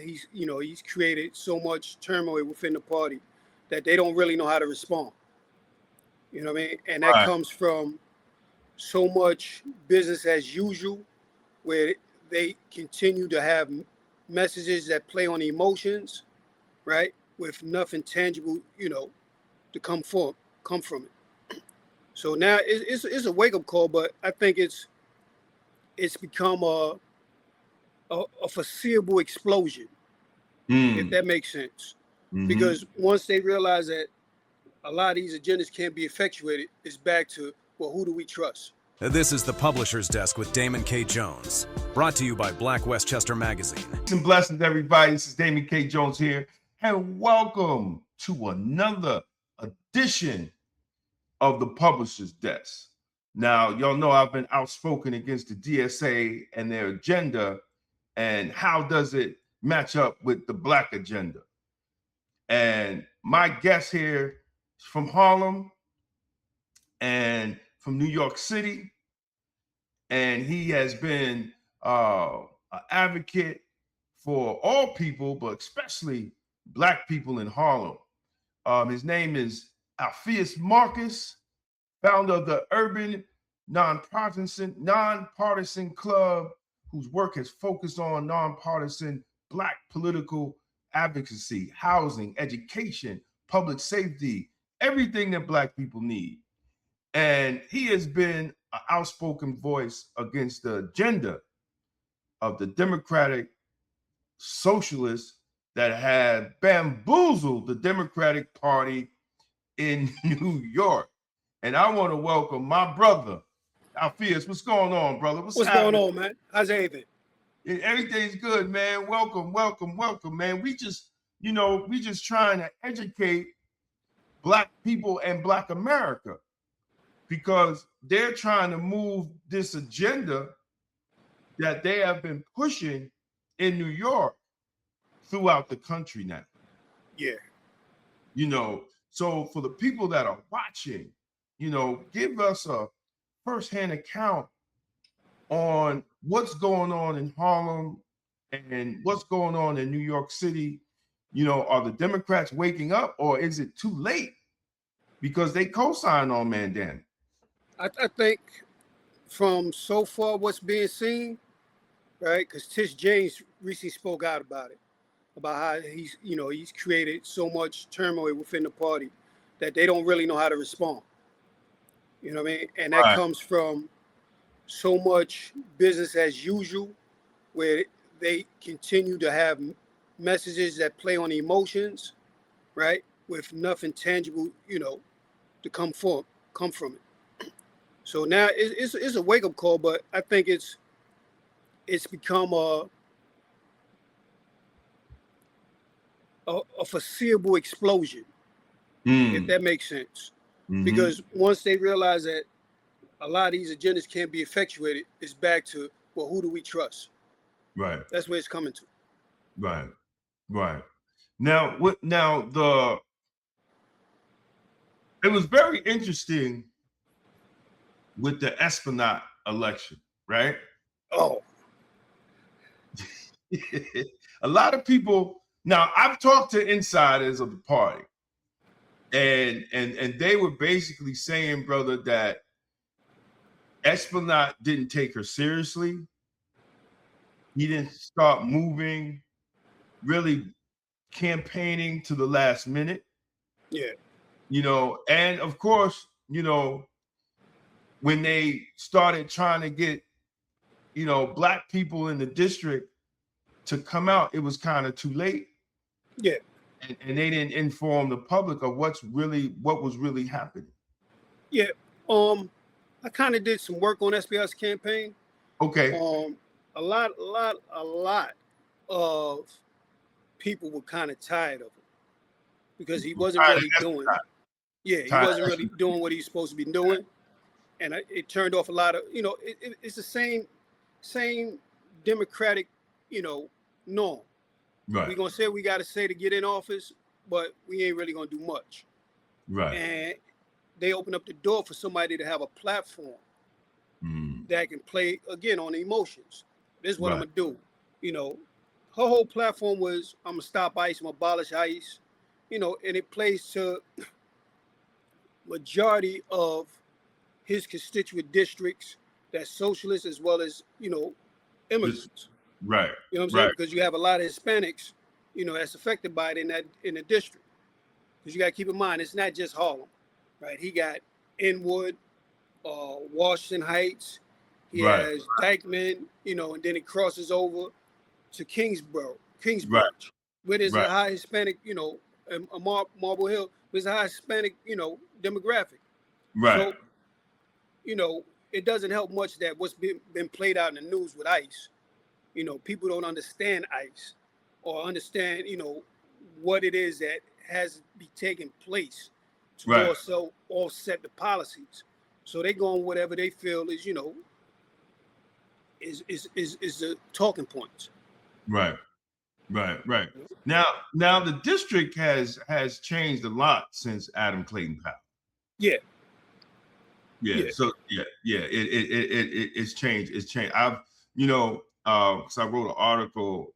he's created so much turmoil within the party that they don't really know how to respond. You know what I mean? And that Right. comes from so much business as usual, where they continue to have messages that play on emotions, right? With nothing tangible, to come from it. So now it's a wake up call, but I think it's become a foreseeable explosion, if that makes sense. Because once they realize that a lot of these agendas can't be effectuated, it's back to, well, who do we trust? This is the Publisher's Desk with Damon K. Jones, brought to you by Black Westchester Magazine. Peace and blessings, everybody. This is Damon K. Jones here, and welcome to another edition of the Publisher's Desk. Now, y'all know I've been outspoken against the DSA and their agenda, and how does it match up with the Black agenda? And my guest here is from Harlem and from New York City, and he has been an advocate for all people, but especially Black people in Harlem. His name is Alpheaus Marcus, founder of the Urban Nonpartisan Club, whose work has focused on nonpartisan Black political advocacy, housing, education, public safety, everything that Black people need. And he has been an outspoken voice against the agenda of the Democratic Socialists that have bamboozled the Democratic Party in New York. And I want to welcome my brother, Alpheaus. What's going on, brother? What's going on, man? How's everything? Everything's good, man. Welcome, man. We just trying to educate Black people and Black America, because they're trying to move this agenda that they have been pushing in New York throughout the country now. Yeah. So for the people that are watching, give us a firsthand account on what's going on in Harlem and what's going on in New York City. Are the Democrats waking up, or is it too late because they co-signed on Mandan? I think from so far what's being seen, right? Because Tish James recently spoke out about it, about how he's created so much turmoil within the party that they don't really know how to respond. You know what I mean? And that comes from so much business as usual, where they continue to have messages that play on emotions, right? With nothing tangible, to come from it. So now it's a wake up call, but I think it's become a foreseeable explosion, if that makes sense. Because once they realize that a lot of these agendas can't be effectuated, it's back to, well, who do we trust? Right. That's where it's coming to. Right. Now, it was very interesting with the Esplanade election, right? Oh. A lot of people, now I've talked to insiders of the party, and they were basically saying, brother, that Esplanade didn't take her seriously. He didn't start moving, really campaigning to the last minute. Yeah. And of course, when they started trying to get, Black people in the district to come out, it was kind of too late. Yeah. And they didn't inform the public of what was really happening. Yeah. I kind of did some work on SBI's campaign. Okay. A lot of people were kind of tired of him because he wasn't really doing. Yeah, he wasn't really doing what he's supposed to be doing, and it turned off a lot of. It's the same Democratic, norm. Right. We're gonna say we got to say to get in office, but we ain't really gonna do much. Right. And they open up the door for somebody to have a platform that can play again on the emotions. This is what I'm gonna do. her whole platform was, I'm gonna stop ICE, I'm gonna abolish ICE, you know, and it plays to majority of his constituent districts that's socialist as well as, you know, Just immigrants. right, You know what I'm saying? right, Because you have a lot of Hispanics, you know, that's affected by it in the district. Because you got to keep in mind, it's not just Harlem, right? He got Inwood, Washington Heights, he right, has Dykeman, you know, and then it crosses over to right, Kingsbridge, where there's right, a high Hispanic, you know, Marble Hill, there's a high Hispanic, you know, demographic. right, So, you know, it doesn't help much that what's been played out in the news with ICE. You know, people don't understand ICE or understand, you know, what it is that has to be taking place to right, also offset the policies. So they go on whatever they feel is, you know, is the talking points. right, right. Now the district has changed a lot since Adam Clayton Powell. Yeah, Yeah. yeah, So it's changed. It's changed. I've because I wrote an article,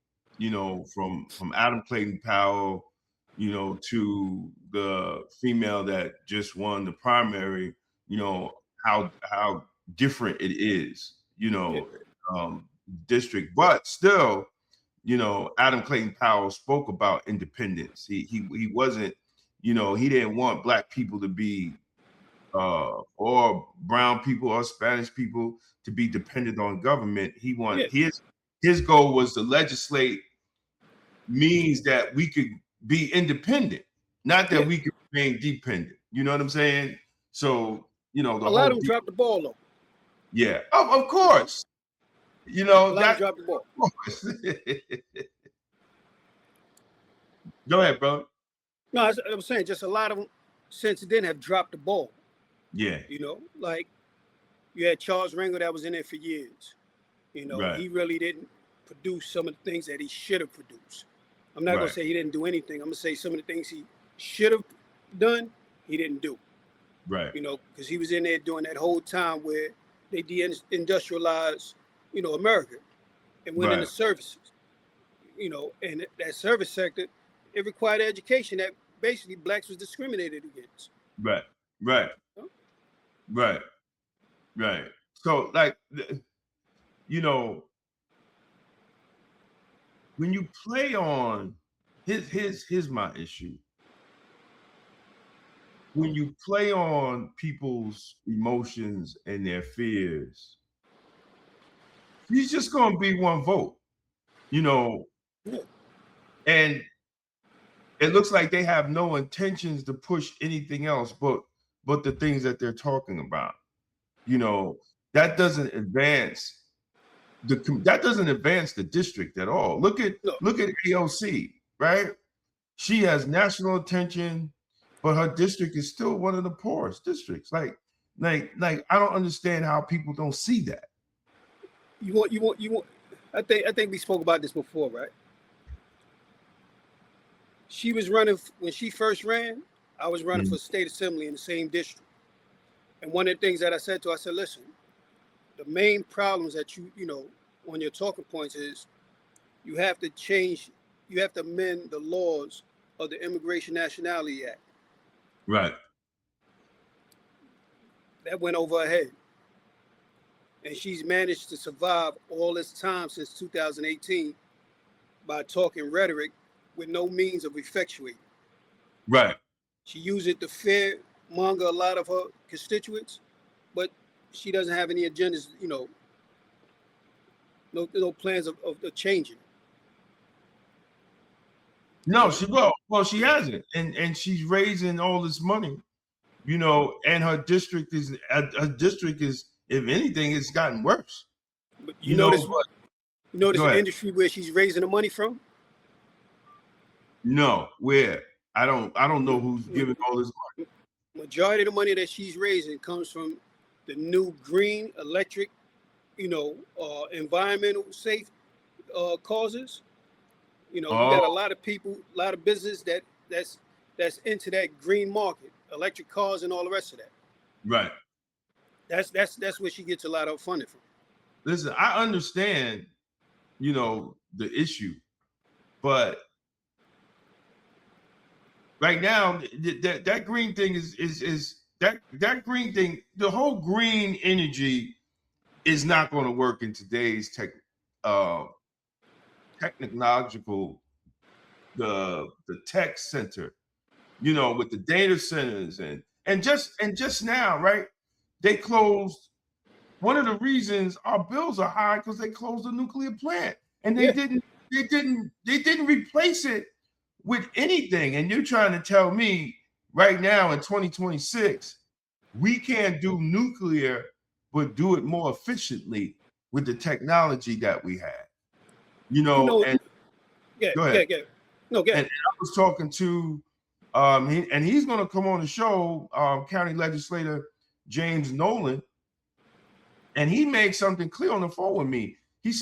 from Adam Clayton Powell, to the female that just won the primary. How different it is. yeah, District, but still, Adam Clayton Powell spoke about independence. He wasn't, he didn't want black people to be or brown people or Spanish people to be dependent on government. He yeah, wanted his goal was to legislate means that we could be independent, not yeah. that we could remain dependent. You know what I'm saying? So the A lot of whole them dropped the ball though. yeah, of course, A lot of them that. dropped the ball. Of course. Go ahead, bro. No, I'm saying just a lot of them since then have dropped the ball. Yeah, You know, like you had Charles Rangel that was in there for years. You know, right, he really didn't produce some of the things that he should have produced. I'm not gonna right, say he didn't do anything. I'm gonna say some of the things he should have done, he didn't do. right, You know, because he was in there during that whole time where they deindustrialized, you know, America and went into right, services. You know, and that service sector, it required education that basically blacks was discriminated against. right, right, You know? right, right. So, like, you know, when you play on here's my issue. When you play on people's emotions and their fears, he's just gonna be one vote, you know, Yeah. and it looks like they have no intentions to push anything else but the things that they're talking about. You know, that doesn't advance that doesn't advance the district at all. Look at No, AOC, right? She has national attention, but her district is still one of the poorest districts. Like I don't understand how people don't see that. you want. I think we spoke about this before, right? She was running when she first ran. I was running Mm. for state assembly in the same district. And one of the things that I said to her, I said, listen, the main problems that you know, on your talking points is you have to change, you have to amend the laws of the Immigration Nationality Act. Right, That went over her head. And she's managed to survive all this time since 2018 by talking rhetoric with no means of effectuating. right. She used it to fear monger a lot of her constituents, but she doesn't have any agendas, you know, no plans of changing. You No, know, she she hasn't, and she's raising all this money, and her district is, if anything, it's gotten worse. but But you go notice the ahead. industry where she's raising the money from. No, where I don't know who's giving all this Majority of the money that she's raising comes from the new green electric, you know, environmental safe causes. You know, you money. got a Oh, lot of people, a lot of business that's into that green market, electric cars and all the rest of that. right. That's where she gets a lot of funding from. Listen, I understand, the issue. But right now, that green thing is that green thing. The whole green energy is not going to work in today's technological, the tech center, with the data centers and just now, right? They closed. One of the reasons our bills are high because they closed the nuclear plant, and they didn't replace it with anything. And you're trying to tell me right now in 2026 we can't do nuclear, but do it more efficiently with the technology that we have. And go ahead. No, go ahead. And I was talking to he's going to come on the show, County Legislator James Nolan, and he made something clear on the phone with me. He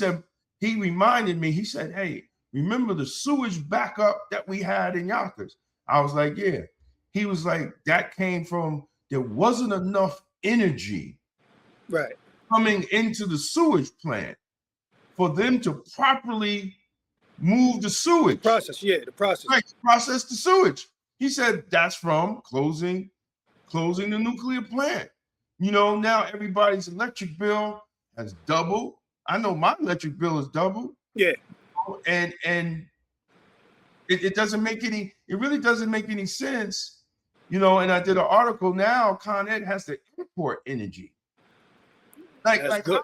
reminded me, he said, hey, remember the sewage backup that we had in Yonkers? I was like, yeah. He was like, that came from, there wasn't enough energy coming into the sewage plant for them to properly move the sewage. The process. Right, process the sewage. He said that's from closing the nuclear plant. Now everybody's electric bill has doubled. I know my electric bill is doubled. Yeah. And it doesn't make it really doesn't make any sense. And I did an article now, Con Ed has to import energy. Like good.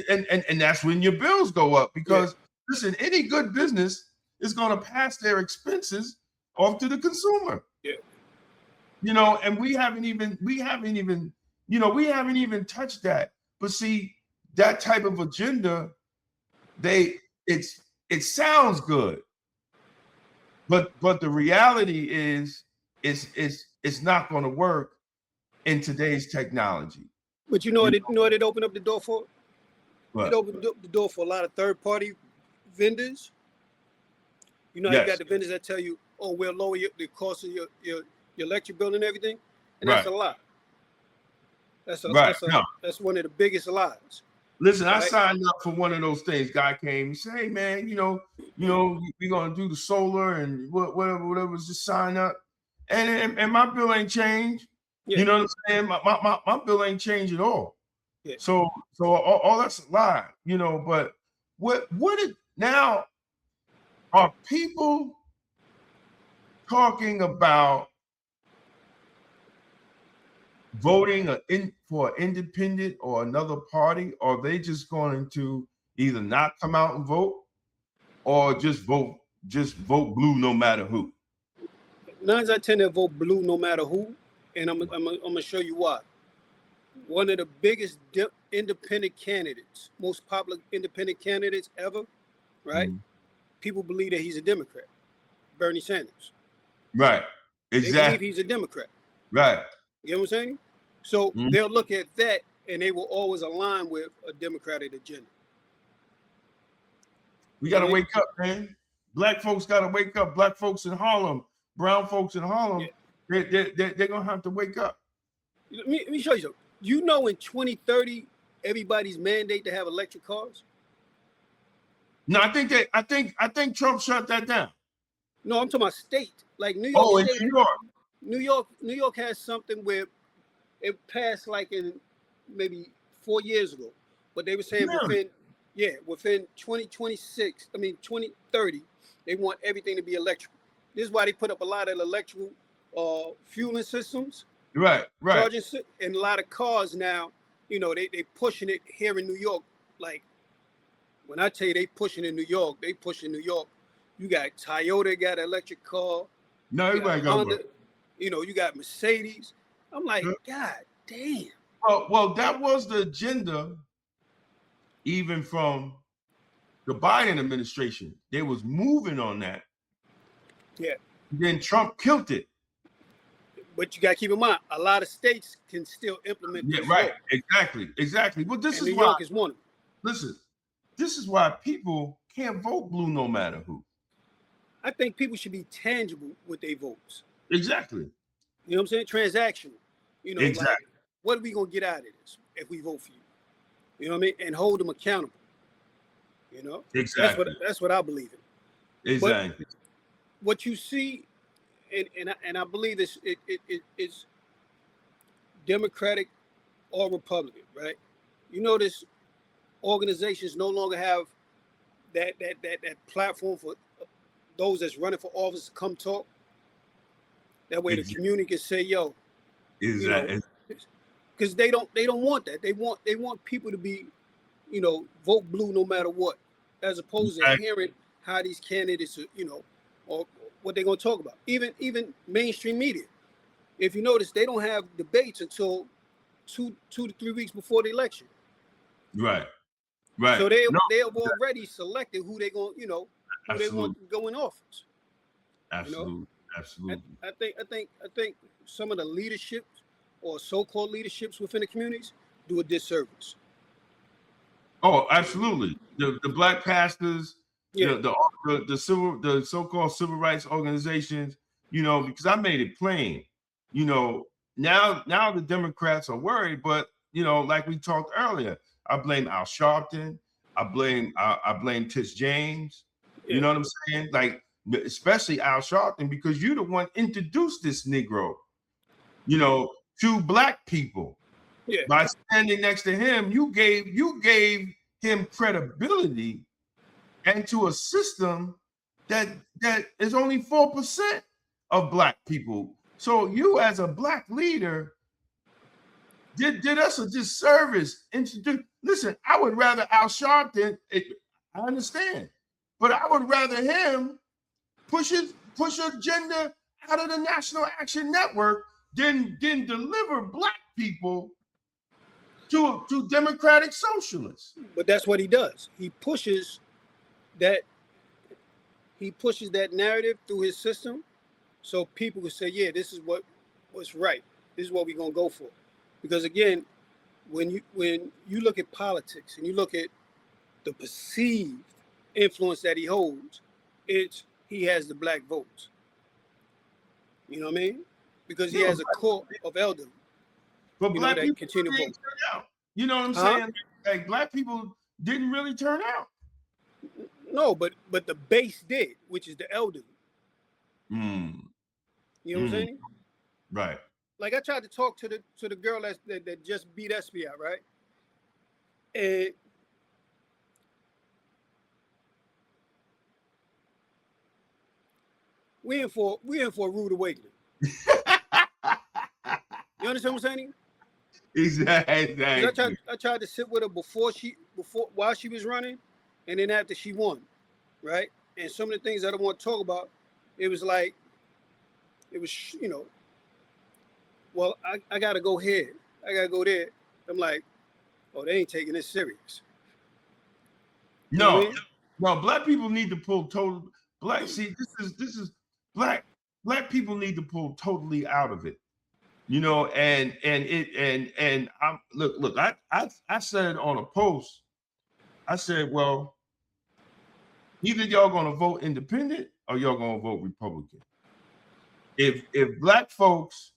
And that's when your bills go up because listen, any good business is going to pass their expenses off to the consumer. Yeah. And we haven't even touched that. But see, that type of agenda, it sounds good, but the reality is it's not going to work in today's technology. But you know what it opened up the door for? What? It opened up the door for a lot of third-party vendors. You got the vendors that tell you, oh, we'll lower the cost of your electric bill and everything, and that's a lie. That's one of the biggest lies. Listen, I signed up for one of those things. Guy came and said, hey man, we're gonna do the solar and whatever, just sign up. And my bill ain't changed. Yeah. You know what I'm saying? My bill ain't changed at all. Yeah. So all that's a lie, but now are people talking about voting for an independent or another party, or are they just going to either not come out and vote or just vote blue no matter who? 9 out of 10 that vote blue no matter who, and I'm gonna show you why. One of the biggest independent candidates, most popular independent candidates ever, right? Mm-hmm. People believe that he's a Democrat, Bernie Sanders. Right. Exactly. They believe he's a Democrat. Right. You know what I'm saying? So they'll look at that and they will always align with a Democratic agenda. We got to wake up, man. Black folks got to wake up. Black folks in Harlem, brown folks in Harlem, they're going to have to wake up. Let me show you something. In 2030, everybody's mandate to have electric cars? No, I think Trump shut that down. No, I'm talking about state. Like New York. Oh, in New York. New York has something where it passed like in maybe 4 years ago, but they were saying within 2030, they want everything to be electrical. This is why they put up a lot of electrical fueling systems. Right. Charging, and a lot of cars now, they pushing it here in New York. Like when I tell you they pushing in New York, You got Toyota got an electric car. No, everybody got Honda, you got Mercedes. I'm like, God damn. Well, that was the agenda even from the Biden administration. They was moving on that. Yeah. Then Trump killed it. But you got to keep in mind, a lot of states can still implement this. Yeah, right. Exactly. Well, this is New why York is one of them. Listen, this is why people can't vote blue no matter who. I think people should be tangible with their votes. Exactly. You know what I'm saying? Transactional. Exactly. Like, what are we going to get out of this if we vote for you? You know what I mean? And hold them accountable. Exactly. That's what I believe in. Exactly. What you see, and I believe it's Democratic or Republican, right? You notice organizations no longer have that platform for those that's running for office to come talk. That way the community can say, yo, you know, Exactly. because they don't want that. They want people to be, vote blue no matter what, as opposed to hearing how these candidates are, or what they're gonna talk about. Even mainstream media. If you notice, they don't have debates until two to 3 weeks before the election. Right. Right. So they No, have already selected who they going, who they want to go in office. absolutely. Absolutely. I think some of the leadership or so-called leaderships within the communities do a disservice. Oh, absolutely. The black pastors, Yeah. the so-called civil rights organizations, because I made it plain, now the Democrats are worried, but like we talked earlier, I blame Al Sharpton, I blame Tish James, Yeah. you know what I'm saying? Like, especially Al Sharpton, because you're the one introduced this Negro, to black people. Yeah. By standing next to him, you gave him credibility and to a system that is only 4% of black people. So you, as a black leader, did us a disservice. Listen, I would rather Al Sharpton. I understand, but I would rather him push agenda out of the National Action Network than deliver black people to Democratic Socialists. But that's what he does. He pushes that narrative through his system, so people can say, yeah, this is what's right. This is what we're gonna go for. Because again, when you look at politics and you look at the perceived influence that he holds, he has the black votes. You know what I mean? Because he has a core of elderly. But black people continue to didn't vote. turn out. You know what I'm saying? Like, black people didn't really turn out. No, but the base did, which is the elderly. Mm. You know what I'm saying? Right. Like, I tried to talk to the girl that just beat SB out, right? And we in for a rude awakening. You understand what I'm saying? Exactly. I tried to sit with her while she was running, and then after she won, right? And some of the things I don't want to talk about, it was well, I gotta go here, I gotta go there. I'm like, oh, they ain't taking this serious. No, black people need to pull total black. See, this is black people need to pull totally out of it. And I'm look, I said on a post, I said, well, either y'all gonna vote independent or y'all gonna vote Republican. If black folks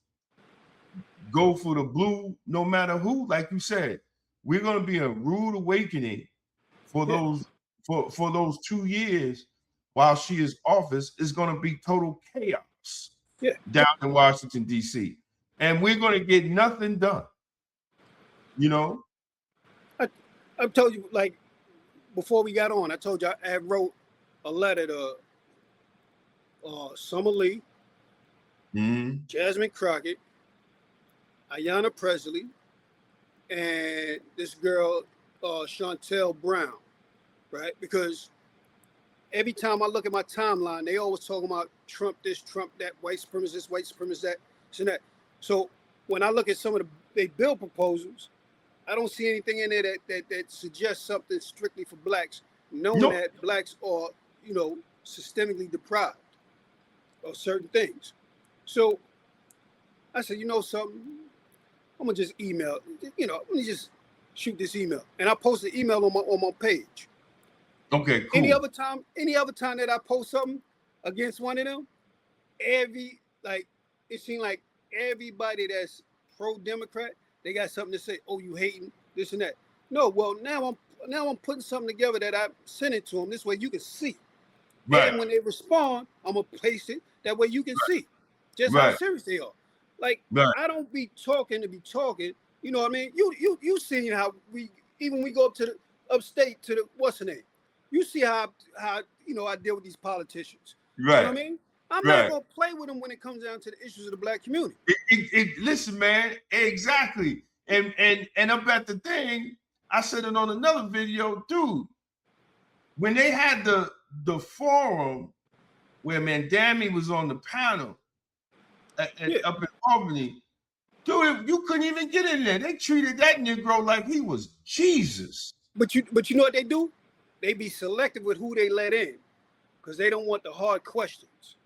go for the blue, no matter who, like you said, we're gonna be a rude awakening for those for those 2 years while she is office. Is gonna be total chaos down in Washington, D.C. And we're gonna get nothing done. I told you, like, before we got on, I told you I wrote a letter to Summer Lee, Jasmine Crockett, Ayanna Presley, and this girl, Chantel Brown, right? Because every time I look at my timeline, they always talking about Trump this, Trump that, white supremacist, white supremacist that, and that. So when I look at some of the bill proposals, I don't see anything in there that suggests something strictly for blacks, knowing that blacks are, systemically deprived of certain things. So I said, you know something, I'm gonna just email, let me just shoot this email. And I posted the email on my page. Okay, cool. Any other time that I post something against one of them, it seemed like everybody that's pro-Democrat, they got something to say. Oh, you hating this and that. No, well, now I'm putting something together that I sent it to them. This way you can see. Right. And when they respond, I'm gonna place it that way you can see just how Right. serious they are. Like Right. I don't be talking to be talking. You know what I mean? You seen how we go up to the upstate to the what's her name? You see how I deal with these politicians. You know what I Right. mean? I'm not Right. gonna play with them when it comes down to the issues of the black community. Listen, man, exactly. And up at the thing, I said it on another video, dude. When they had the forum where Mandami was on the panel up in Albany, dude, you couldn't even get in there. They treated that Negro like he was Jesus. But you know what they do? They be selective with who they let in because they don't want the hard questions.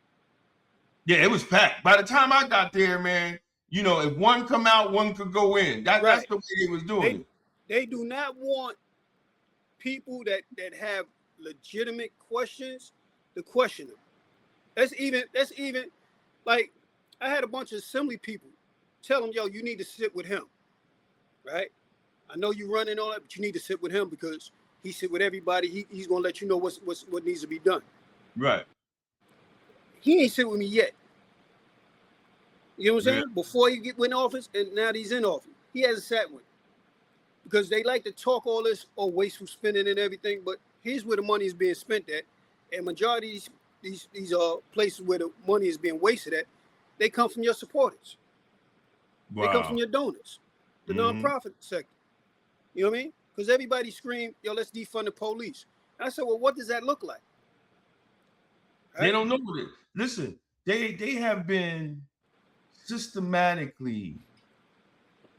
Yeah, it was packed. By the time I got there, man, if one come out, one could go in. That's the way they was doing it. They do not want people that have legitimate questions to question them. That's even like I had a bunch of assembly people tell them, yo, you need to sit with him, right? I know you running all that, but you need to sit with him because he sit with everybody. He's gonna let you know what needs to be done. Right. He ain't sit with me yet. You know what I'm saying? Yeah. Before he went in office, and now that he's in office, he hasn't sat with. Because they like to talk all this wasteful spending and everything, but here's where the money is being spent at, and majority of these places where the money is being wasted at, they come from your supporters. Wow. They come from your donors, the nonprofit sector. You know what I mean? Because everybody screamed, yo, let's defund the police. And I said, well, what does that look like? Right? They don't know what it. Listen, they have been systematically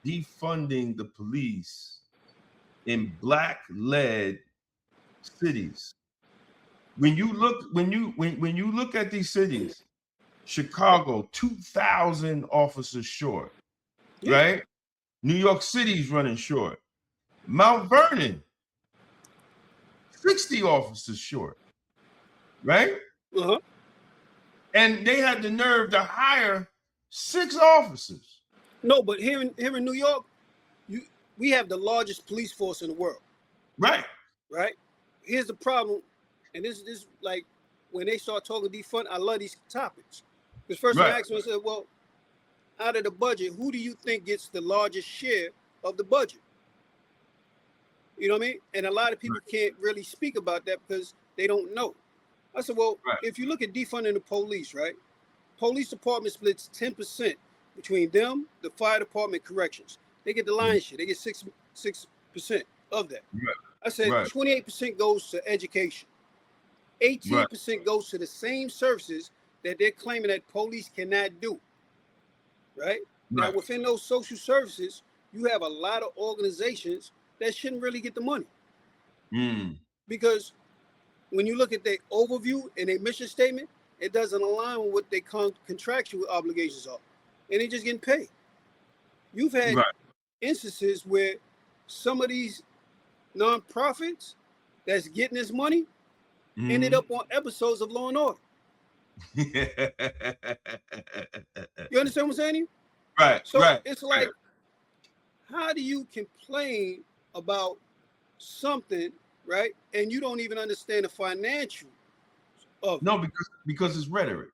defunding the police in black-led cities. When you look at these cities, Chicago, 2,000 officers short, right? New York City's running short. Mount Vernon, 60 officers short, right? Uh-huh. And they had the nerve to hire 6 officers. No, but here in New York, we have the largest police force in the world. Right. Right. Here's the problem, and this like when they start talking defund, I love these topics. Because first I asked them, I said, well, out of the budget, who do you think gets the largest share of the budget? You know what I mean? And a lot of people can't really speak about that because they don't know. I said, well, if you look at defunding the police, right? Police department splits 10% between them, the fire department, corrections. They get the lion's share. They get 6% of that. Right. I said 28% goes to education. 18% goes to the same services that they're claiming that police cannot do. Right? Now, within those social services, you have a lot of organizations that shouldn't really get the money. Because when you look at their overview and their mission statement, it doesn't align with what their contractual obligations are. And they're just getting paid. You've had instances where some of these nonprofits that's getting this money ended up on episodes of Law and Order. You understand what I'm saying? Right. So it's like, how do you complain about something, right? And you don't even understand the financial of it. Because it's rhetoric,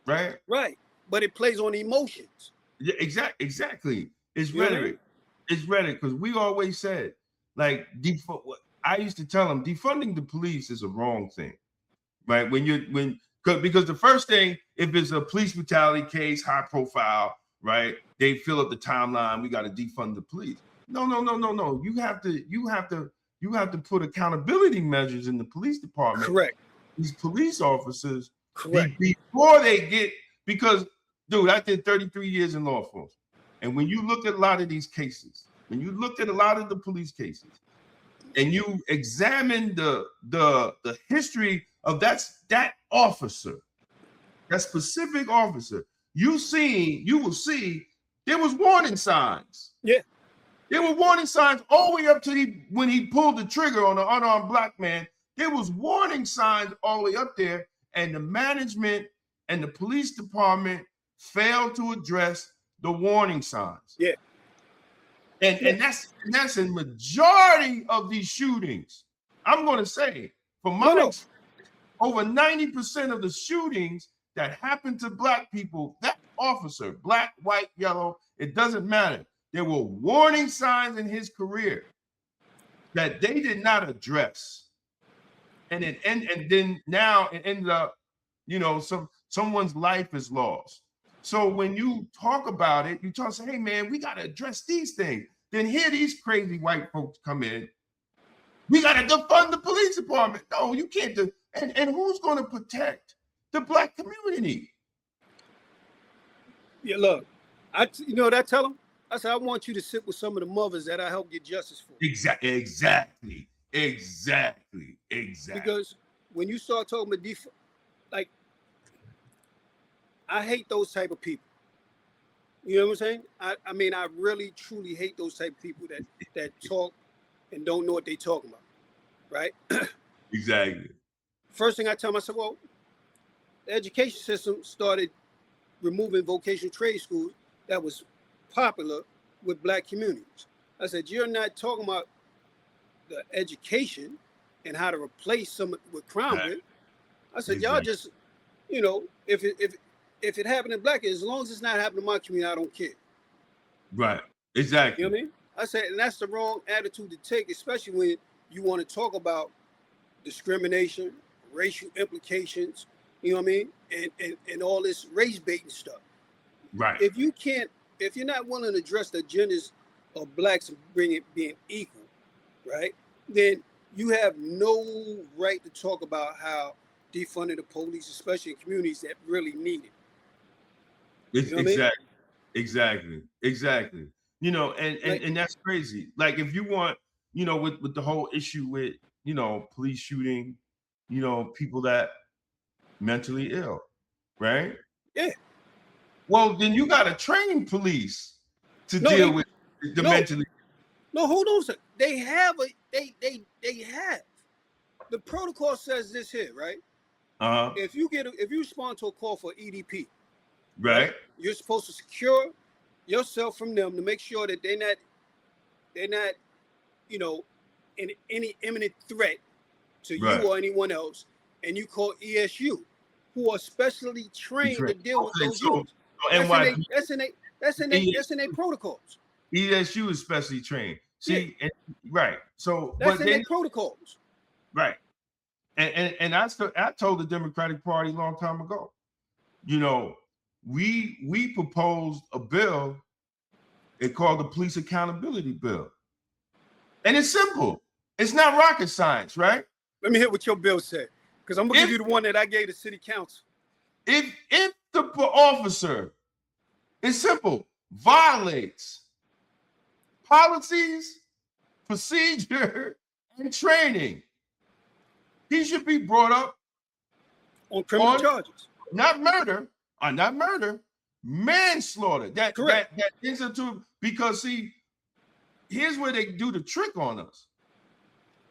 right? Right. But it plays on emotions. Yeah, exactly. It's rhetoric. It's rhetoric because we always said, like, I used to tell them defunding the police is a wrong thing, right? Because the first thing, if it's a police brutality case, high profile, right? They fill up the timeline. We got to defund the police. No. You have to put accountability measures in the police department. Correct. These police officers, correct, before they get, because, dude, I did 33 years in law enforcement. And when you look at a lot of these cases, when you look at a lot of the police cases, and you examine the history of that officer, that specific officer, you will see there was warning signs. Yeah. There were warning signs all the way up to when he pulled the trigger on an unarmed black man. There was warning signs all the way up there, and the management and the police department failed to address the warning signs. Yeah. And that's a majority of these shootings. I'm going to say, from my over 90% of the shootings that happen to black people, that officer, black, white, yellow, it doesn't matter. There were warning signs in his career that they did not address. And then now it ended up, someone's life is lost. So when you talk about it, you say, hey man, we got to address these things. Then here these crazy white folks come in. We got to defund the police department. No, you can't do. And who's going to protect the black community? Yeah, look, you know what I tell them? I said, I want you to sit with some of the mothers that I helped get justice for. Exactly. Because when you start talking about like, I hate those type of people. You know what I'm saying? I mean, I really, truly hate those type of people that talk and don't know what they talking about, right? Exactly. First thing I tell myself, well, the education system started removing vocational trade schools that was popular with black communities. I said, you're not talking about the education and how to replace some with crime with. I said, y'all just, if it happened in black, as long as it's not happening in my community, I don't care. Right. Exactly. You know what I mean? I said, and that's the wrong attitude to take, especially when you want to talk about discrimination, racial implications, you know what I mean? And all this race baiting stuff. Right. If you're not willing to address the agendas of blacks and bring it being equal, right? Then you have no right to talk about how defunding the police, especially in communities that really need it. You know Exactly. And that's crazy. Like if you want, with the whole issue with, police shooting, people that mentally ill, right? Yeah. Well, then you got to train police to deal with the mentally. No, hold on a second. They have the protocol says this here, right? If you respond to a call for EDP, right, you're supposed to secure yourself from them to make sure that they're not, in any imminent threat to you or anyone else, and you call ESU, who are specially trained to deal with those units. That's in their protocols. ESU is specially trained. See, right. So that's in their protocols. Right. And I told the Democratic Party a long time ago, we proposed a bill. It called the Police Accountability Bill. And it's simple. It's not rocket science, right? Let me hear what your bill said, because I'm gonna give you the one that I gave the city council. If the officer, it's simple, violates policies, procedure, and training, he should be brought up on criminal charges. Not murder, manslaughter. That institute, because see, here's where they do the trick on us.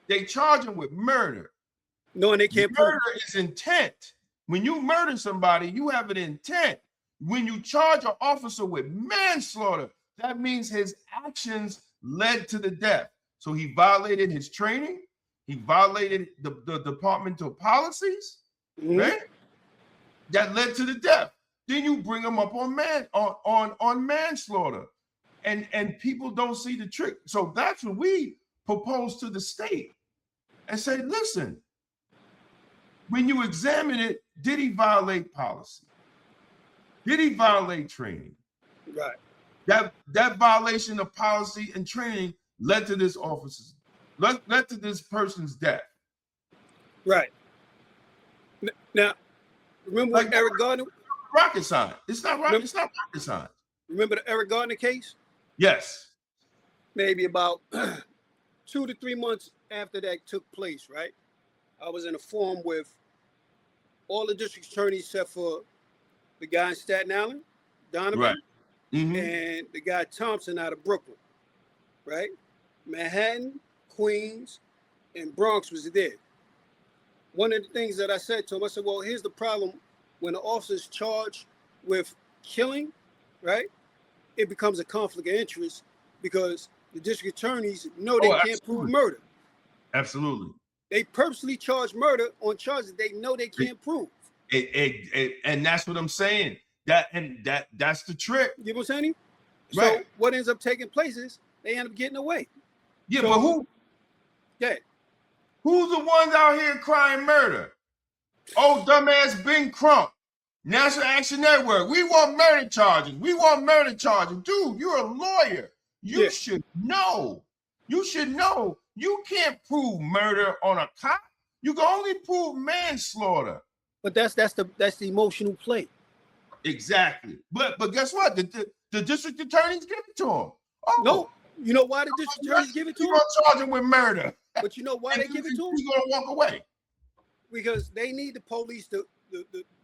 They charge him with murder. No, and they can't prove murder is intent. When you murder somebody, you have an intent. When you charge an officer with manslaughter, that means his actions led to the death. So he violated his training. He violated the departmental policies, right? That led to the death. Then you bring him up on manslaughter, and people don't see the trick. So that's what we propose to the state and say, listen, when you examine it, did he violate policy? Did he violate training? Right. That violation of policy and training led to this officer's, led to this person's death. Right. Now, remember what Eric Gardner? Rocket science. It's not rocket science. Remember the Eric Gardner case? Yes. Maybe about 2 to 3 months after that took place, right? I was in a forum with all the district attorneys except for the guy in Staten Island, Donovan, right. And the guy Thompson out of Brooklyn, right? Manhattan, Queens, and Bronx was there. One of the things that I said to him, I said, well, here's the problem. When the officer's charged with killing, right, it becomes a conflict of interest because the district attorneys know they can't prove murder. Absolutely. They purposely charge murder on charges they know they can't prove. And that's what I'm saying. That's the trick. You know what I'm saying? Right. So what ends up taking place is they end up getting away. Yeah, So, but who? Yeah. Who's the ones out here crying murder? Oh, dumbass Ben Crump, National Action Network. We want murder charges. We want murder charges. Dude, you're a lawyer. You should know. You should know. You can't prove murder on a cop. You can only prove manslaughter. But that's the emotional play. Exactly. But guess what? The district attorneys give it to him. Oh no, you know why the district attorneys give it to him? You're gonna charge him with murder. But you know why they give it to him? He's gonna walk away. Because they need the police to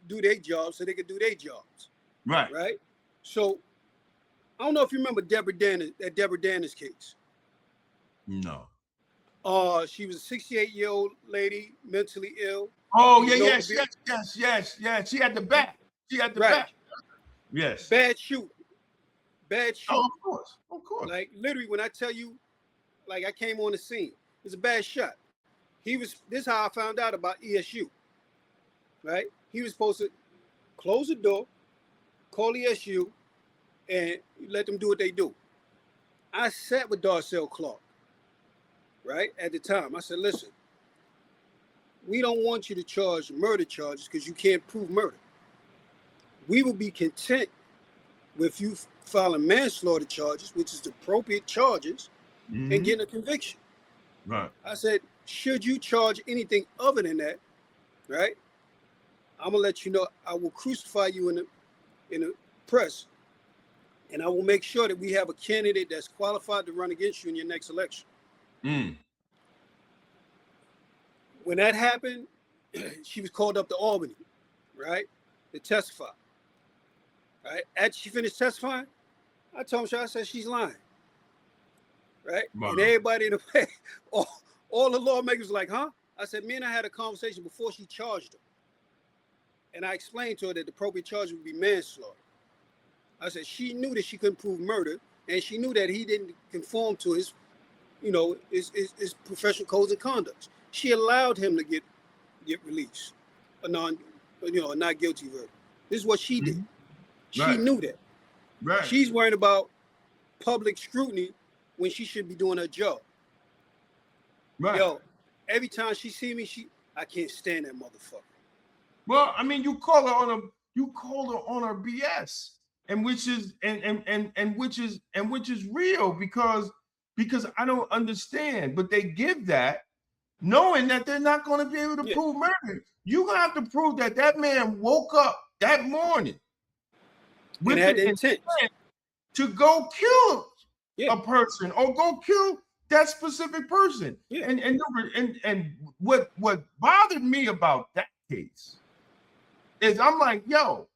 do their jobs so they can do their jobs. Right. Right. So I don't know if you remember Deborah Danner's case. No. She was a 68-year-old lady, mentally ill. Oh, yes. She had the bat. She had the bat. Yes. Bad shooting. Oh, of course. Like literally, when I tell you, like I came on the scene, it's a bad shot. This is how I found out about ESU. Right? He was supposed to close the door, call ESU, and let them do what they do. I sat with Darcel Clark, right, at the time. I said, listen, we don't want you to charge murder charges because you can't prove murder. We will be content with you filing manslaughter charges, which is the appropriate charges, and getting a conviction. Right. I said, should you charge anything other than that, right, I'm going to let you know I will crucify you in the press, and I will make sure that we have a candidate that's qualified to run against you in your next election. When that happened, she was called up to Albany, right, to testify. Right? After she finished testifying, I told her, I said, she's lying. Right? Wow. And everybody in the way, all the lawmakers were like, huh? I said, me and I had a conversation before she charged him. And I explained to her that the appropriate charge would be manslaughter. I said, she knew that she couldn't prove murder, and she knew that he didn't conform to his professional codes of conduct. She allowed him to get released, a not guilty verdict. This is what she did. She knew that. Right. She's worried about public scrutiny when she should be doing her job. Right. Yo, every time she see me, I can't stand that motherfucker. Well, I mean, you call her on her BS, and which is real because I don't understand, but they give that knowing that they're not going to be able to prove murder. You're gonna have to prove that man woke up that morning with the intent to go kill a person or go kill that specific person. Yeah. And what bothered me about that case is I'm like, yo,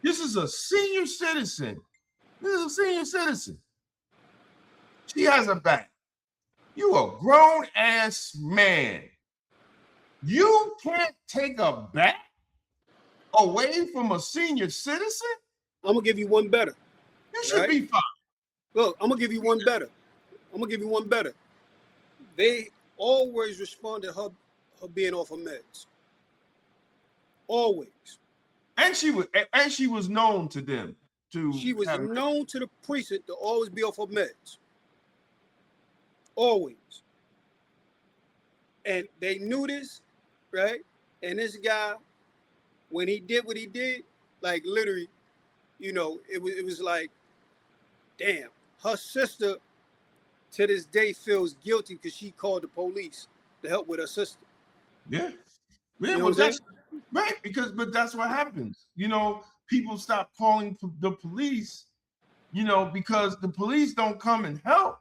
this is a senior citizen. She has a bat. You a grown ass man. You can't take a bat away from a senior citizen? I'm gonna give you one better. You should be fine. Look, I'm gonna give you one better. They always respond to her being off her meds. Always. And she was known to them. She was known to the precinct to always be off her meds. Always. And they knew this, right? And this guy, when he did what he did, like literally, it was like, damn, her sister to this day feels guilty because she called the police to help with her sister. Yeah. Well, that's right, but that's what happens. People stop calling the police, because the police don't come and help.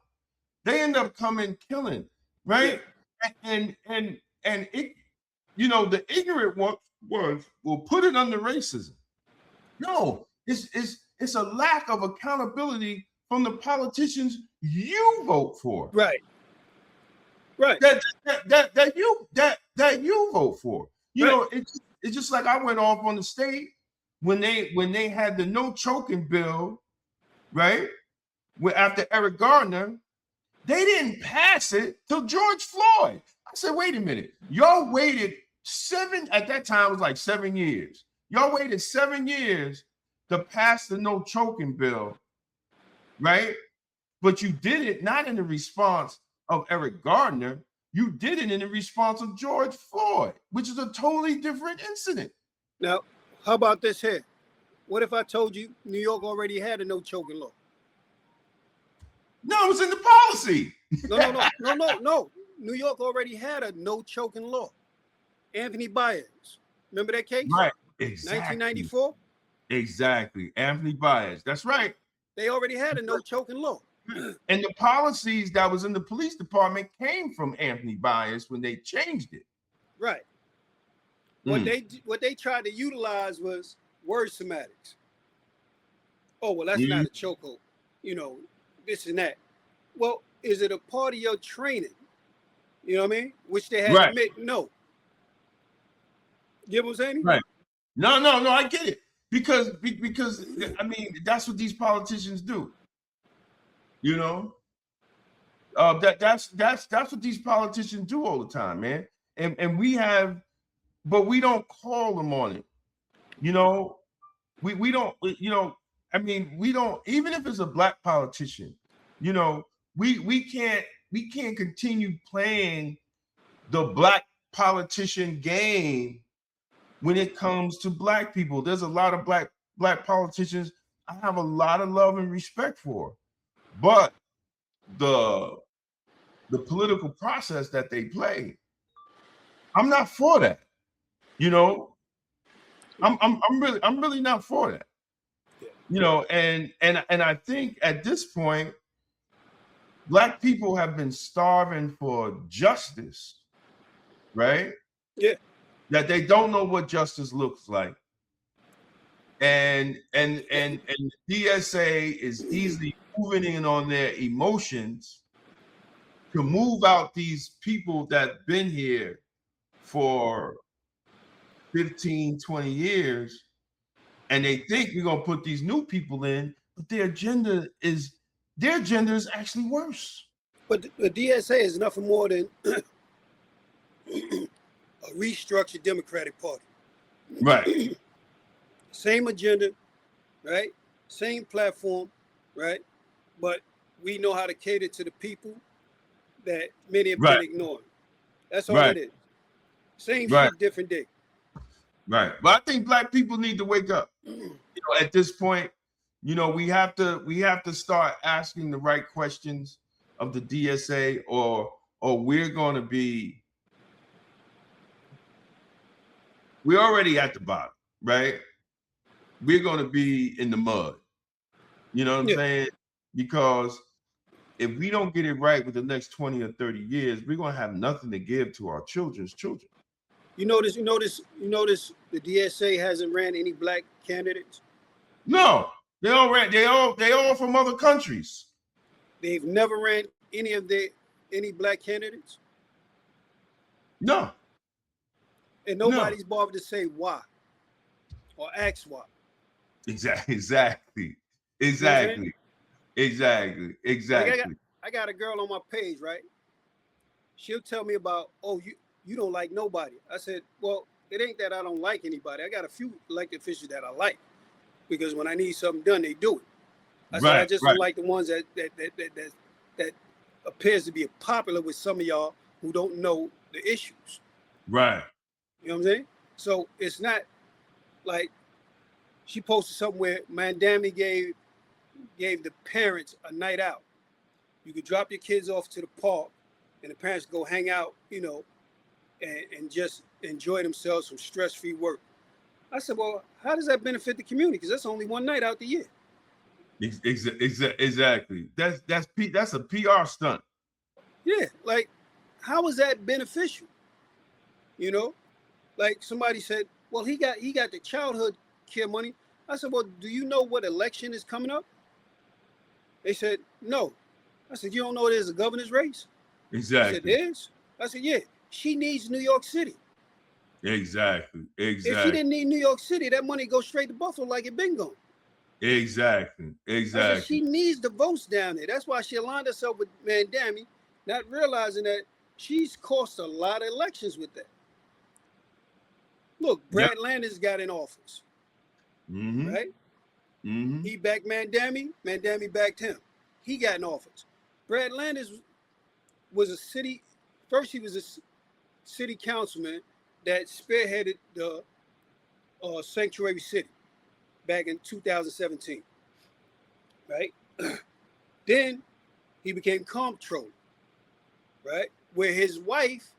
They end up coming killing, right? Yeah. And it, the ignorant ones will put it under racism. No, it's a lack of accountability from the politicians you vote for. Right. That you vote for. It's just like I went off on the state when they had the no choking bill, right? After Eric Gardner, They didn't pass it till George Floyd. I said, wait a minute. Y'all waited at that time it was like 7 years. Y'all waited 7 years to pass the no choking bill, right? But you did it not in the response of Eric Gardner. You did it in the response of George Floyd, which is a totally different incident. Now, how about this here? What if I told you New York already had a no choking law? No, it was in the policy. No. New York already had a no choking law. Anthony Baez. Remember that case? Right. Exactly. 1994? Exactly. Anthony Baez. That's right. They already had a no choking law. And the policies that was in the police department came from Anthony Baez when they changed it. Right. What they tried to utilize was word semantics. Oh, well, that's not a chokehold. You know, this and that. Well, is it a part of your training? You know what I mean? Which they had to admit, no. You know what I'm saying? Right. No, I get it. Because I mean, that's what these politicians do. You know? That's what these politicians do all the time, man. And but we don't call them on it. You know, we don't, you know, I mean, we don't, even if it's a black politician, you know, we can't continue playing the black politician game when it comes to black people. There's a lot of black politicians I have a lot of love and respect for, but the political process that they play, I'm not for that. You know, I'm really not for that. You know, and I think at this point, black people have been starving for justice, right? Yeah. That they don't know what justice looks like. And DSA is easily moving in on their emotions to move out these people that been here for 15, 20 years, and they think we're gonna put these new people in, but their agenda is actually worse. But the DSA is nothing more than a restructured Democratic Party. Right. Same agenda, right? Same platform, right? But we know how to cater to the people that many have been ignoring. That's all it is. Same shit, different day. Right. But I think black people need to wake up. You know, at this point, you know, we have to start asking the right questions of the DSA, or we're already at the bottom, right? We're going to be in the mud. You know what I'm saying? Because if we don't get it right with the next 20 or 30 years, we're going to have nothing to give to our children's children. You notice the DSA hasn't ran any black candidates? No, they all from other countries. They've never ran any black candidates? No. And nobody's bothered to say why or ask why. Exactly. Like I got a girl on my page, right? She'll tell me about, oh, you don't like nobody. I said, well, it ain't that I don't like anybody. I got a few elected officials that I like, because when I need something done, they do it. I said, I just don't like the ones that appears to be popular with some of y'all who don't know the issues. Right. You know what I'm saying? So it's not like she posted something where Mandami gave the parents a night out. You could drop your kids off to the park and the parents go hang out, you know, and just enjoy themselves, some stress-free work. I said, well, how does that benefit the community? Because that's only one night out the year. Exactly. That's a PR stunt. Yeah, like, how is that beneficial? You know, like somebody said, well, he got the childhood care money. I said, well, do you know what election is coming up? They said, no. I said, you don't know there's a governor's race? Exactly. I said, there is. I said, yeah, she needs New York City. Exactly. If she didn't need New York City, that money goes straight to Buffalo like it been gone. Exactly. I said, she needs the votes down there. That's why she aligned herself with Mandami, not realizing that she's cost a lot of elections with that. Look, Brad Landis got in office, right? He backed Mandami, Mandami backed him. He got in office. Brad Landis was first he was a city councilman that spearheaded the Sanctuary City back in 2017, right? Then he became comptroller, right? Where his wife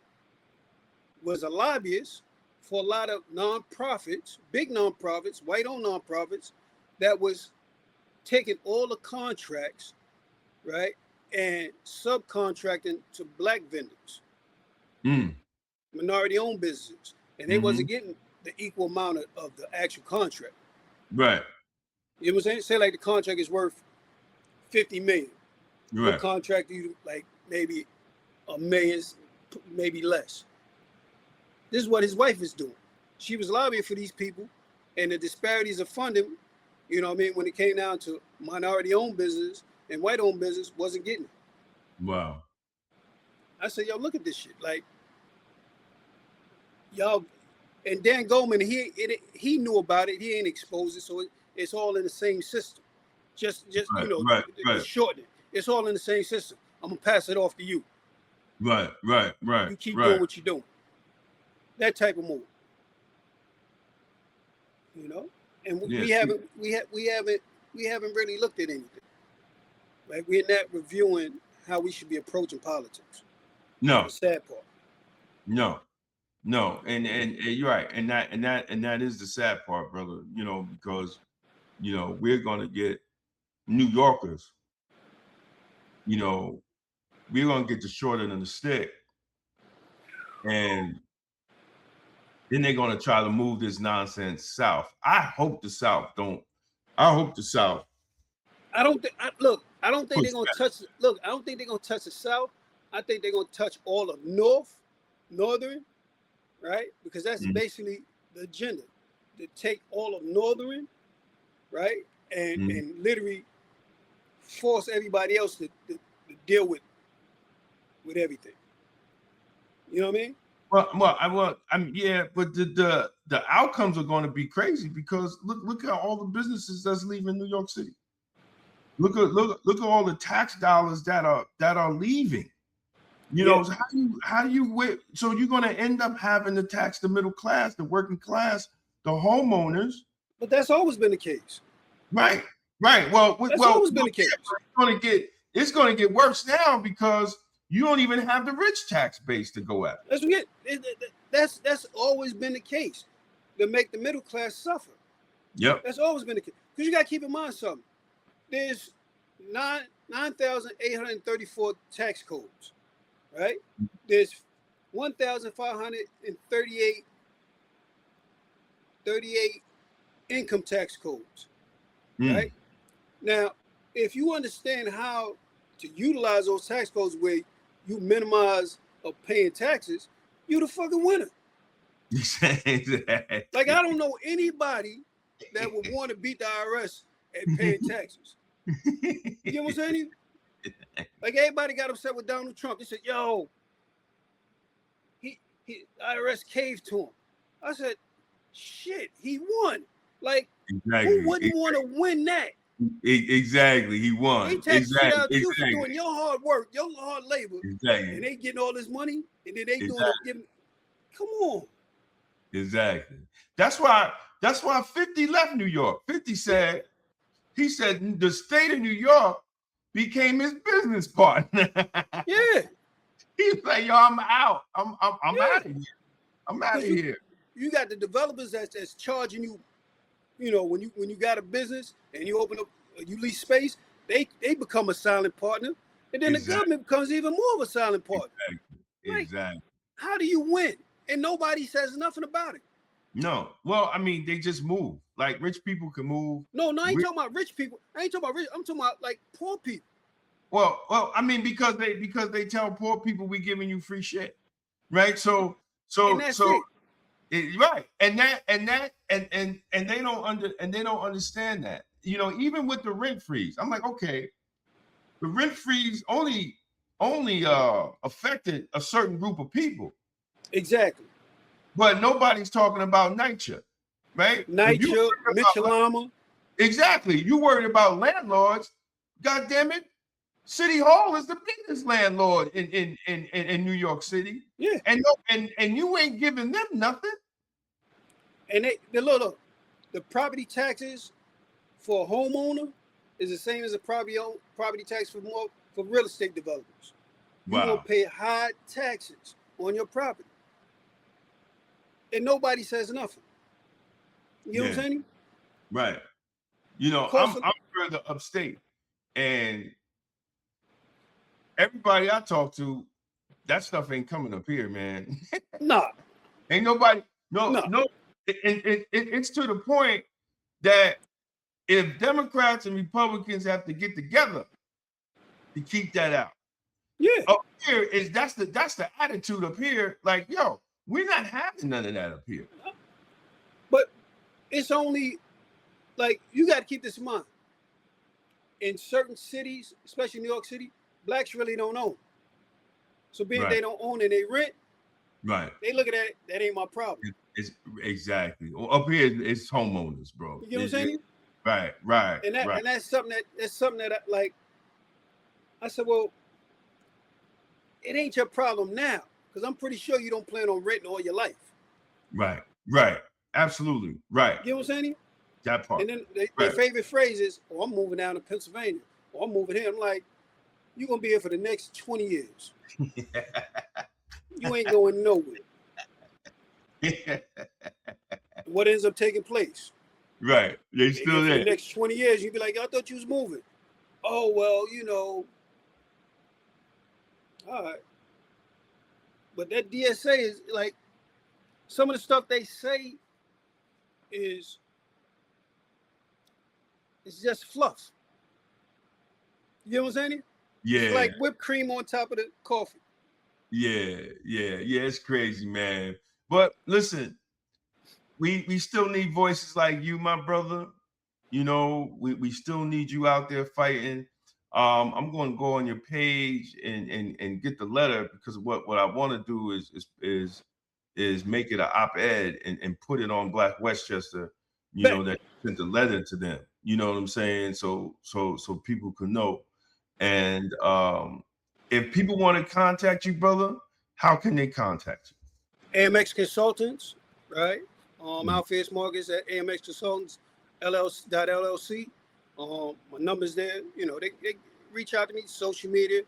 was a lobbyist for a lot of nonprofits, big nonprofits, white-owned nonprofits, that was taking all the contracts, right, and subcontracting to black vendors, minority-owned businesses, and they wasn't getting the equal amount of the actual contract. Right. You know what I'm saying? Say like the contract is worth $50 million. Right. We'll contract you like maybe $1 million, maybe less. This is what his wife is doing. She was lobbying for these people, and the disparities of funding, you know what I mean, when it came down to minority-owned business and white-owned business, wasn't getting it. Wow. I said, yo, look at this shit. Like, y'all, and Dan Goldman, he knew about it. He ain't exposed it, so it's all in the same system. Just right, you know, right. shorten it. It's all in the same system. I'm gonna pass it off to you. Right. You keep doing what you're doing. That type of move. You know, and we haven't really looked at anything. Like, we're not reviewing how we should be approaching politics. No. That's the sad part. No, and you're right, and that is the sad part, brother. You know, because we're gonna get New Yorkers. You know, we're gonna get the short end of the stick, and then they're gonna try to move this nonsense south. I hope the South don't. I hope the South. I don't think they're gonna touch. Look, I don't think they're gonna touch the South. I think they're gonna touch all of Northern, right? Because that's basically the agenda, to take all of Northern, right, and literally force everybody else to deal with everything. You know what I mean? Yeah, but the outcomes are going to be crazy, because look at all the businesses that's leaving New York City. Look at all the tax dollars that are leaving. You know, how do you so you're going to end up having to tax the middle class, the working class, the homeowners. But that's always been the case. Right. Well, that's always been the case. It's going to get worse now, because you don't even have the rich tax base to go at. That's always been the case, to make the middle class suffer. Yep. That's always been the case. Because you got to keep in mind something. There's 9,834 tax codes, right? There's 1,538 income tax codes, right? Now, if you understand how to utilize those tax codes where you minimize of paying taxes, you the fucking winner. Like, I don't know anybody that would want to beat the IRS at paying taxes. You know what I'm saying? Like, everybody got upset with Donald Trump. They said, yo, he IRS caved to him. I said, shit, he won. Like, who wouldn't want to win that? Exactly, he won. They tax shit out you for doing your hard work, your hard labor, and they getting all this money, and then they doing it, giving. Come on. Exactly. That's why 50 left New York. 50 said, he said the state of New York became his business partner. Yeah. He's like, yo, I'm out. I'm out of here. I'm out of here. You got the developers that's charging you. You know, when you got a business and you open up, you lease space, they become a silent partner, and then the government becomes even more of a silent partner. Exactly. How do you win? And nobody says nothing about it. No. Well, I mean, they just move. Like, rich people can move. No, I ain't talking about rich people. I ain't talking about rich. I'm talking about like poor people. Well, I mean, because they tell poor people we giving you free shit, right? So and that's it. Right. And they don't understand that. You know, even with the rent freeze, I'm like, okay, the rent freeze only affected a certain group of people. Exactly. But nobody's talking about NYCHA, right? If you NYCHA, Mitchell-Lama. Exactly. You worried about landlords. God damn it. City Hall is the biggest landlord in New York City. Yeah. And you ain't giving them nothing. And the property taxes for a homeowner is the same as a property tax for real estate developers. You're gonna pay high taxes on your property. And nobody says nothing. You know what I'm saying? Right. You know, I'm further upstate, and everybody I talk to, that stuff ain't coming up here, man. Nah. Ain't nobody, no. It's to the point that if Democrats and Republicans have to get together to keep that out. Yeah. Up here that's the attitude up here. Like, yo, we're not having none of that up here. But it's only like, you got to keep this in mind. In certain cities, especially New York City, blacks really don't own. So being they don't own and they rent, right? They look at that ain't my problem. It's exactly. Up here, it's homeowners, bro. You know what I'm saying? Right. And that's something that like, I said, well, it ain't your problem now, because I'm pretty sure you don't plan on renting all your life. Right. Absolutely. Right. You know what I'm saying? That part. And then their favorite phrase is, "Oh, I'm moving down to Pennsylvania. Or I'm moving here." I'm like, you're gonna be here for the next 20 years. You ain't going nowhere. What ends up taking place? Right. They still there. For the next 20 years, you'd be like, I thought you was moving. Oh, well, you know. All right. But that DSA is like, some of the stuff they say is it's just fluff. You know what I'm saying? Yeah. It's like whipped cream on top of the coffee. Yeah. It's crazy, man. But listen, we still need voices like you, my brother. You know, we still need you out there fighting. I'm going to go on your page and get the letter, because what I want to do is make it an op-ed and put it on Black Westchester. You know, that you sent the letter to them. You know what I'm saying? So people can know. And if people want to contact you, brother, how can they contact you? AMX Consultants, right? Alpheaus Marcus at AMX Consultants, LLC. My number's there. You know, they reach out to me, social media.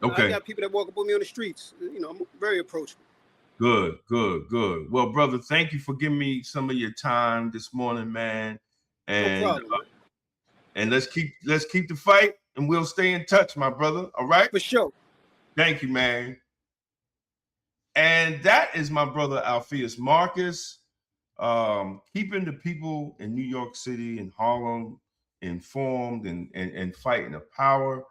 Okay. I got people that walk up with me on the streets. You know, I'm very approachable. Good. Well, brother, thank you for giving me some of your time this morning, man. And no problem, man. And let's keep the fight, and we'll stay in touch, my brother. All right? For sure. Thank you, man. And that is my brother Alpheaus Marcus, keeping the people in New York City and Harlem informed and fighting the power.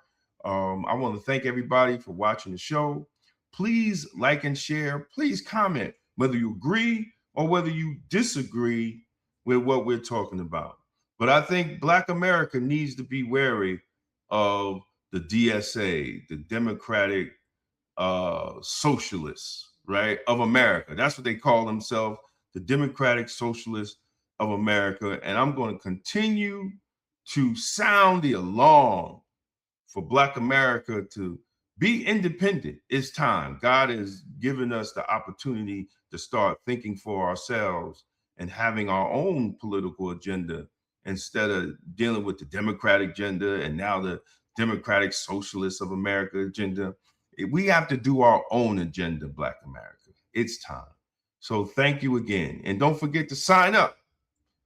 I want to thank everybody for watching the show. Please like and share. Please comment whether you agree or whether you disagree with what we're talking about. But I think Black America needs to be wary of the DSA, the Democratic Socialists, right, of America. That's what they call themselves, the Democratic Socialists of America. And I'm going to continue to sound the alarm for Black America to be independent. It's time. God has given us the opportunity to start thinking for ourselves and having our own political agenda instead of dealing with the Democratic agenda and now the Democratic Socialists of America agenda. We have to do our own agenda, Black America. It's time. So thank you again. And don't forget to sign up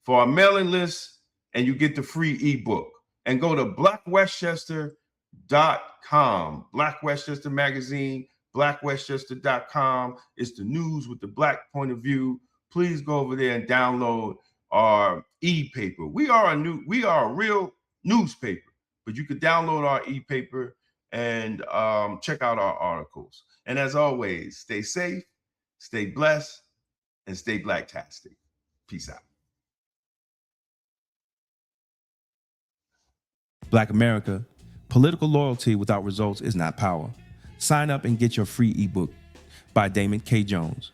for our mailing list, and you get the free ebook. And go to blackwestchester.com, Black Westchester Magazine, blackwestchester.com. It's the news with the Black point of view. Please go over there and download our e-paper. We are a real newspaper, but you could download our e-paper and check out our articles. And as always, stay safe, stay blessed, and stay blacktastic. Peace out. Black America, political loyalty without results is not power. Sign up and get your free ebook by Damon K. Jones.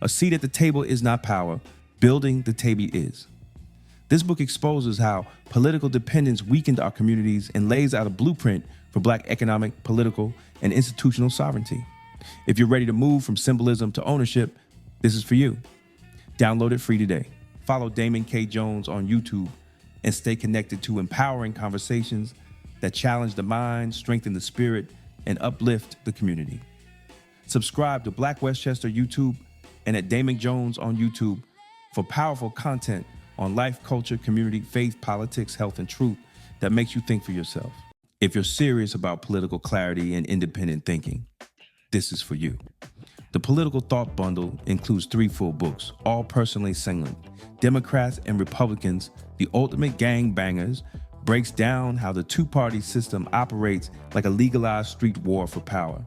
A seat at the table is not power. Building the table is. This book exposes how political dependence weakened our communities and lays out a blueprint for Black economic, political, and institutional sovereignty. If you're ready to move from symbolism to ownership, this is for you. Download it free today. Follow Damon K. Jones on YouTube and stay connected to empowering conversations that challenge the mind, strengthen the spirit, and uplift the community. Subscribe to Black Westchester YouTube and at Damon Jones on YouTube for powerful content on life, culture, community, faith, politics, health, and truth that makes you think for yourself. If you're serious about political clarity and independent thinking, this is for you. The Political Thought Bundle includes 3 full books, all personally singling. Democrats and Republicans, the Ultimate Gang Bangers, breaks down how the two-party system operates like a legalized street war for power.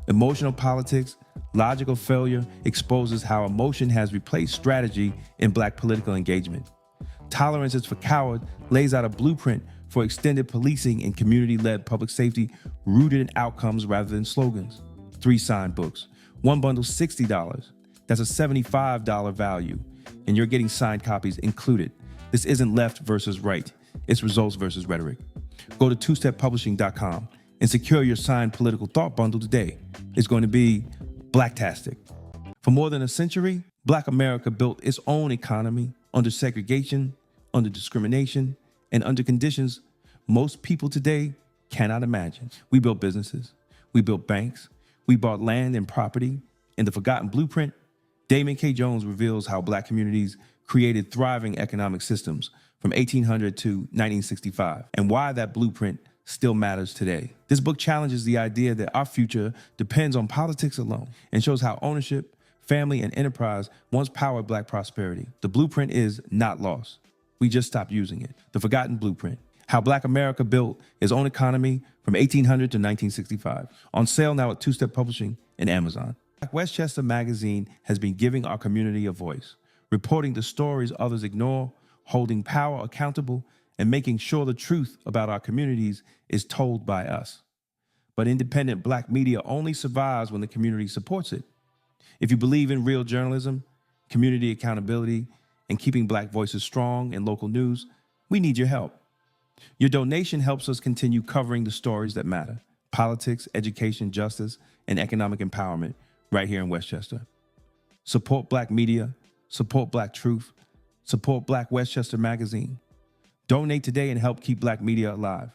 Emotional Politics, Logical Failure exposes how emotion has replaced strategy in Black political engagement. Tolerance is for Cowards lays out a blueprint for extended policing and community-led public safety rooted in outcomes rather than slogans. 3 signed books. One bundle $60. That's a $75 value, and you're getting signed copies included. This isn't left versus right. It's results versus rhetoric. Go to twosteppublishing.com and secure your signed Political Thought Bundle today. It's going to be blacktastic. For more than a century, Black America built its own economy under segregation, under discrimination, and under conditions most people today cannot imagine. We built businesses, we built banks, we bought land and property. In the Forgotten Blueprint, Damon K. Jones reveals how Black communities created thriving economic systems from 1800 to 1965, and why that blueprint still matters today. This book challenges the idea that our future depends on politics alone and shows how ownership, family, and enterprise once powered Black prosperity. The blueprint is not lost. We just stopped using it. The Forgotten Blueprint, how Black America built its own economy from 1800 to 1965. On sale now at Two Step Publishing and Amazon. Black Westchester Magazine has been giving our community a voice, reporting the stories others ignore, holding power accountable, and making sure the truth about our communities is told by us. But independent Black media only survives when the community supports it. If you believe in real journalism, community accountability, and keeping Black voices strong in local news, we need your help. Your donation helps us continue covering the stories that matter: politics, education, justice, and economic empowerment right here in Westchester. Support Black media, support Black truth, support Black Westchester Magazine. Donate today and help keep Black media alive.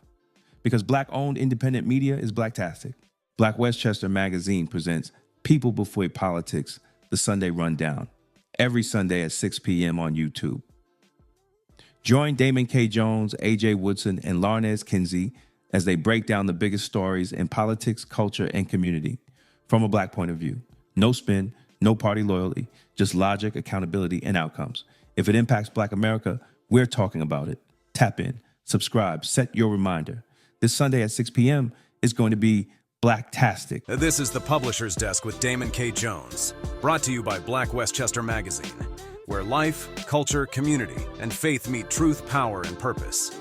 Because Black-owned independent media is blacktastic. Black Westchester Magazine presents People Before Politics, the Sunday Rundown, every Sunday at 6 p.m. on YouTube. Join Damon K. Jones, A.J. Woodson, and Larnez Kinsey as they break down the biggest stories in politics, culture, and community from a Black point of view. No spin, no party loyalty, just logic, accountability, and outcomes. If it impacts Black America, we're talking about it. Tap in, subscribe, set your reminder. This Sunday at 6 p.m. is going to be blacktastic. This is the Publisher's Desk with Damon K. Jones, brought to you by Black Westchester Magazine, where life, culture, community, and faith meet truth, power, and purpose.